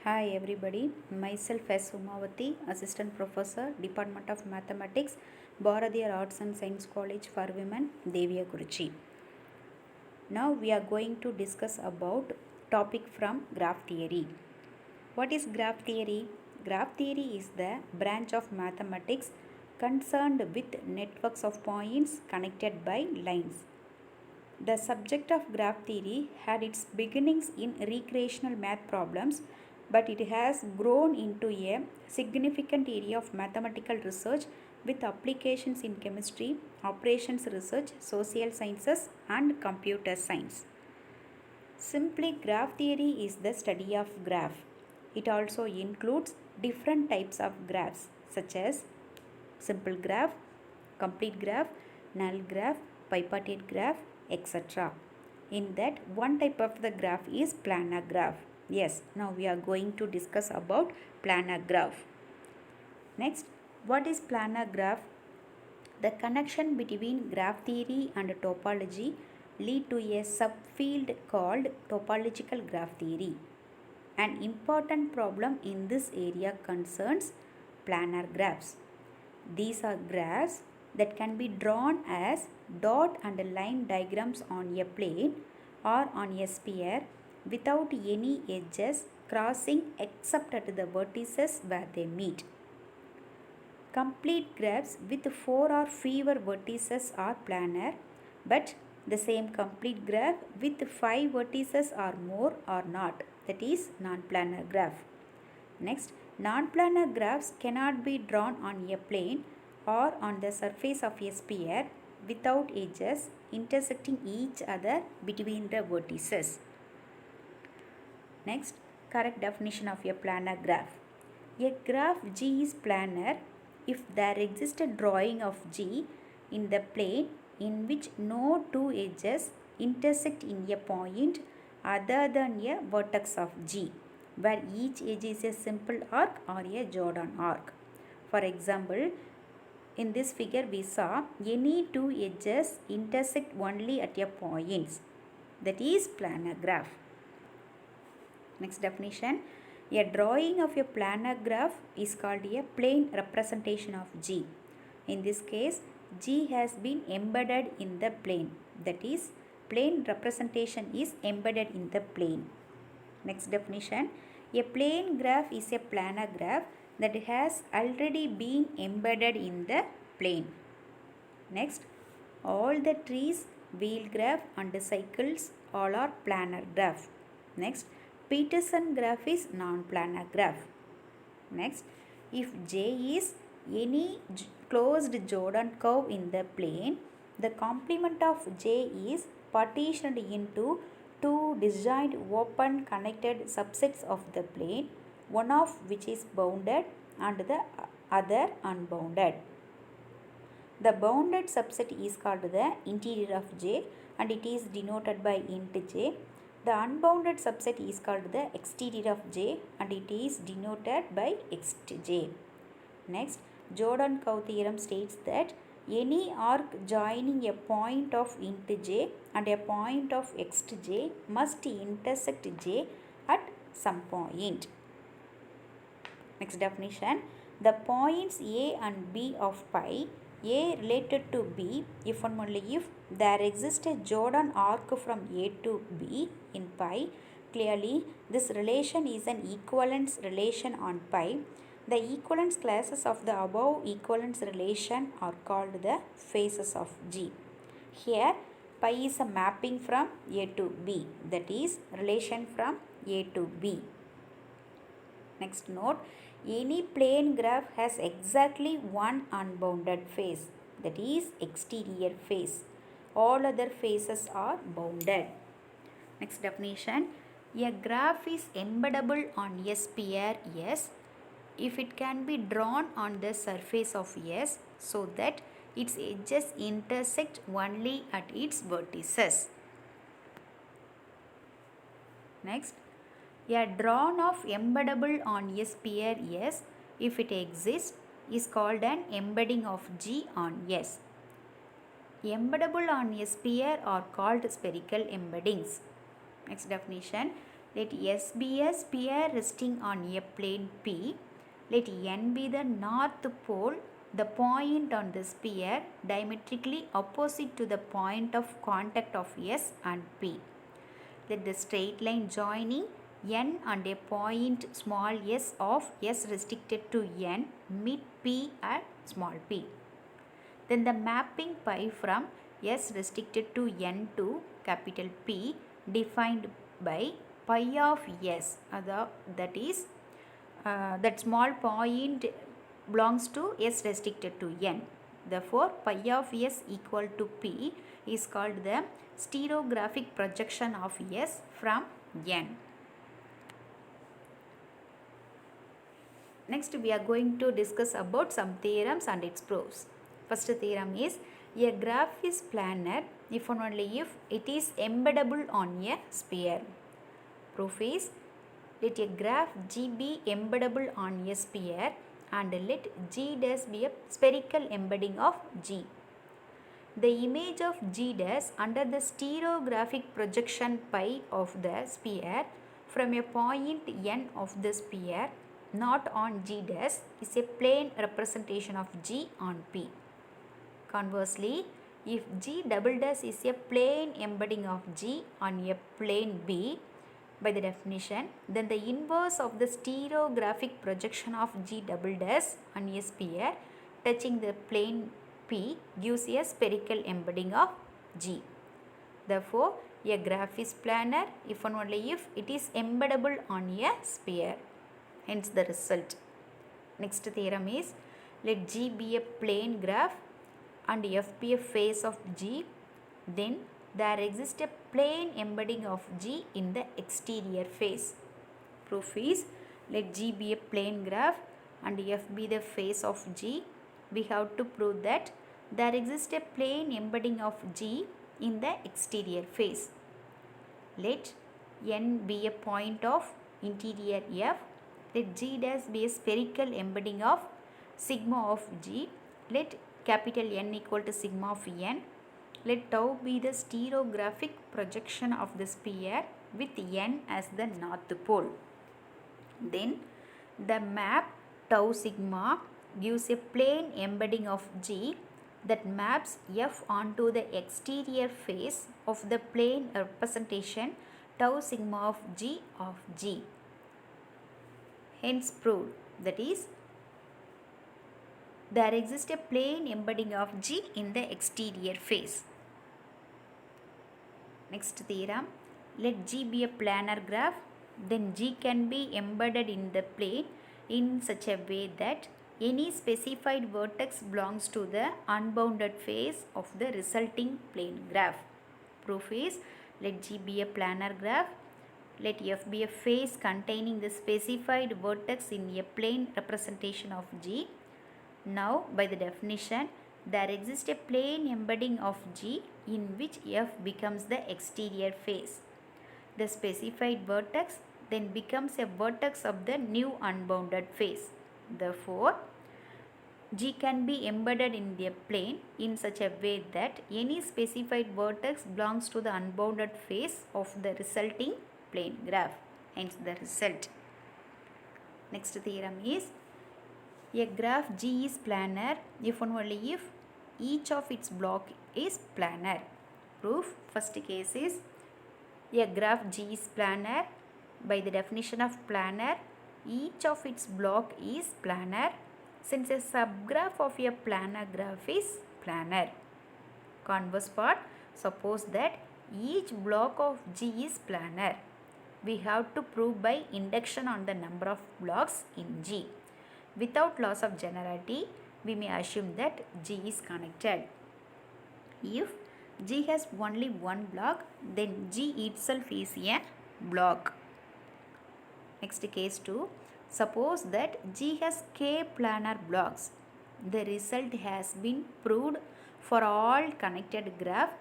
Hi everybody, myself S. Umavati, Assistant Professor, Department of Mathematics, Bharatiyar Arts and Science College for Women, Deviyakuruchi. Now we are going to discuss about topic from graph theory. What is graph theory? Graph theory is the branch of mathematics concerned with networks of points connected by lines. The subject of graph theory had its beginnings in recreational math problems, but it has grown into a significant area of mathematical research with applications in chemistry, operations research, social sciences, and computer science. Simply, graph theory is the study of graph. It also includes different types of graphs such as simple graph, complete graph, null graph, bipartite graph, etc. In that, one type of the graph is planar graph. Yes, now we are going to discuss about planar graph. Next, what is planar graph? The connection between graph theory and topology lead to a subfield called topological graph theory. An important problem in this area concerns planar graphs. These are graphs that can be drawn as dot and line diagrams on a plane or on a sphere without any edges crossing except at the vertices where they meet. Complete graphs with 4 or fewer vertices are planar, but the same complete graph with 5 vertices or more are not, that is non-planar graph. Next, non-planar graphs cannot be drawn on a plane or on the surface of a sphere without edges intersecting each other between the vertices. Next, correct definition of a planar graph. A graph G is planar if there exists a drawing of G in the plane in which no two edges intersect in a point other than a vertex of G, where each edge is a simple arc or a Jordan arc. For example, in this figure we saw any two edges intersect only at a point, that is planar graph. Next definition, a drawing of a planar graph is called a plane representation of G. In this case, G has been embedded in the plane, that is plane representation is embedded in the plane. Next definition, a plane graph is a planar graph that has already been embedded in the plane. Next, all the trees, wheel graph and cycles all are planar graph. Next, Peterson graph is non-planar graph. Next, if J is any closed Jordan curve in the plane, the complement of J is partitioned into two disjoint open connected subsets of the plane, one of which is bounded and the other unbounded. The bounded subset is called the interior of J and it is denoted by int J. The unbounded subset is called the exterior of J and it is denoted by xj. Next, Jordan curve theorem states that any arc joining a point of int J and a point of xj must intersect J at some point. Next definition, the points A and B of pi, A related to B if and only if there exists a Jordan arc from A to B in pi. Clearly, this relation is an equivalence relation on pi. The equivalence classes of the above equivalence relation are called the faces of G. Here, pi is a mapping from A to B, that is relation from A to B. Next note, any plane graph has exactly one unbounded face, that is exterior face. All other faces are bounded. Next definition, a graph is embeddable on a sphere S if it can be drawn on the surface of S so that its edges intersect only at its vertices. Next, a drawn of embeddable on a sphere S, if it exists, is called an embedding of G on S. Embeddable on a sphere are called spherical embeddings. Next definition, Let S be a sphere resting on a plane P. Let N be the north pole, the point on the sphere diametrically opposite to the point of contact of S and P. Let the straight line joining N and a point small s of S restricted to N meet P at small p. Then the mapping pi from S restricted to N to capital P defined by pi of S, that is that small point belongs to S restricted to N. Therefore, pi of S equal to P is called the stereographic projection of S from N. Next, we are going to discuss about some theorems and its proofs. First theorem is, a graph is planar if and only if it is embeddable on a sphere. Proof is, let a graph G be embeddable on a sphere and let G dash be a spherical embedding of G. The image of G dash under the stereographic projection pi of the sphere from a point N of the sphere not on G dash is a plane representation of G on P. Conversely, if G double dash is a plane embedding of G on a plane B, by the definition, then the inverse of the stereographic projection of G double dash on a sphere touching the plane P gives a spherical embedding of G. Therefore, a graph is planar if and only if it is embeddable on a sphere. Hence the result. Next theorem is, let G be a plane graph and F be a face of G, then there exists a plane embedding of G in the exterior face. Proof is, let G be a plane graph and F be the face of G. We have to prove that there exists a plane embedding of G in the exterior face. Let N be a point of interior F. Let G dash be a spherical embedding of sigma of G. Let capital N equal to sigma of N. Let tau be the stereographic projection of the sphere with N as the north pole. Then the map tau sigma gives a plane embedding of G that maps F onto the exterior face of the plane representation tau sigma of G. Hence proved, that is, there exists a plane embedding of G in the exterior face. Next theorem, let G be a planar graph, then G can be embedded in the plane in such a way that any specified vertex belongs to the unbounded face of the resulting plane graph. Proof is, let G be a planar graph, let F be a face containing the specified vertex in a plane representation of G. Now, by the definition, there exists a plane embedding of G in which F becomes the exterior face. The specified vertex then becomes a vertex of the new unbounded face. Therefore, G can be embedded in the plane in such a way that any specified vertex belongs to the unbounded face of the resulting plane graph. Hence the result. Next theorem is, a graph G is planar if and only if each of its block is planar. Proof, first case is, a graph G is planar. By the definition of planar, each of its block is planar, since a subgraph of a planar graph is planar. Converse part, suppose that each block of G is planar. We have to prove by induction on the number of blocks in G. Without loss of generality, we may assume that G is connected. If G has only one block, then G itself is a block. Next case 2. Suppose that G has k planar blocks. The result has been proved for all connected graph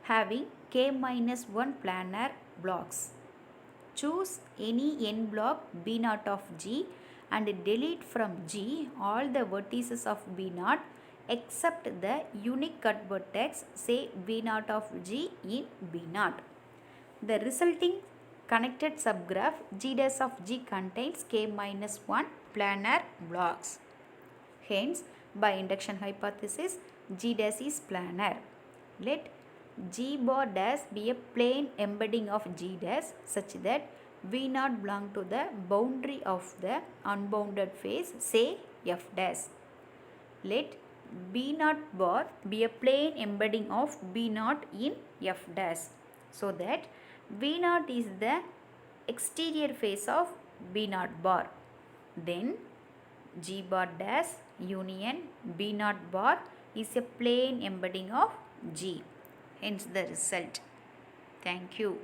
having k minus 1 planar blocks. Choose any n block B0 of G and delete from G all the vertices of B0 except the unique cut vertex, say V0 of G in B0. The resulting connected subgraph G dash of G contains K minus 1 planar blocks. Hence, by induction hypothesis, G dash is planar. Let G bar dash be a plane embedding of G dash such that V naught belong to the boundary of the unbounded face, say F dash. Let B naught bar be a plane embedding of B naught in F dash, so that V naught is the exterior face of B naught bar. Then G bar dash union B naught bar is a plane embedding of G. Hence the result. Thank you.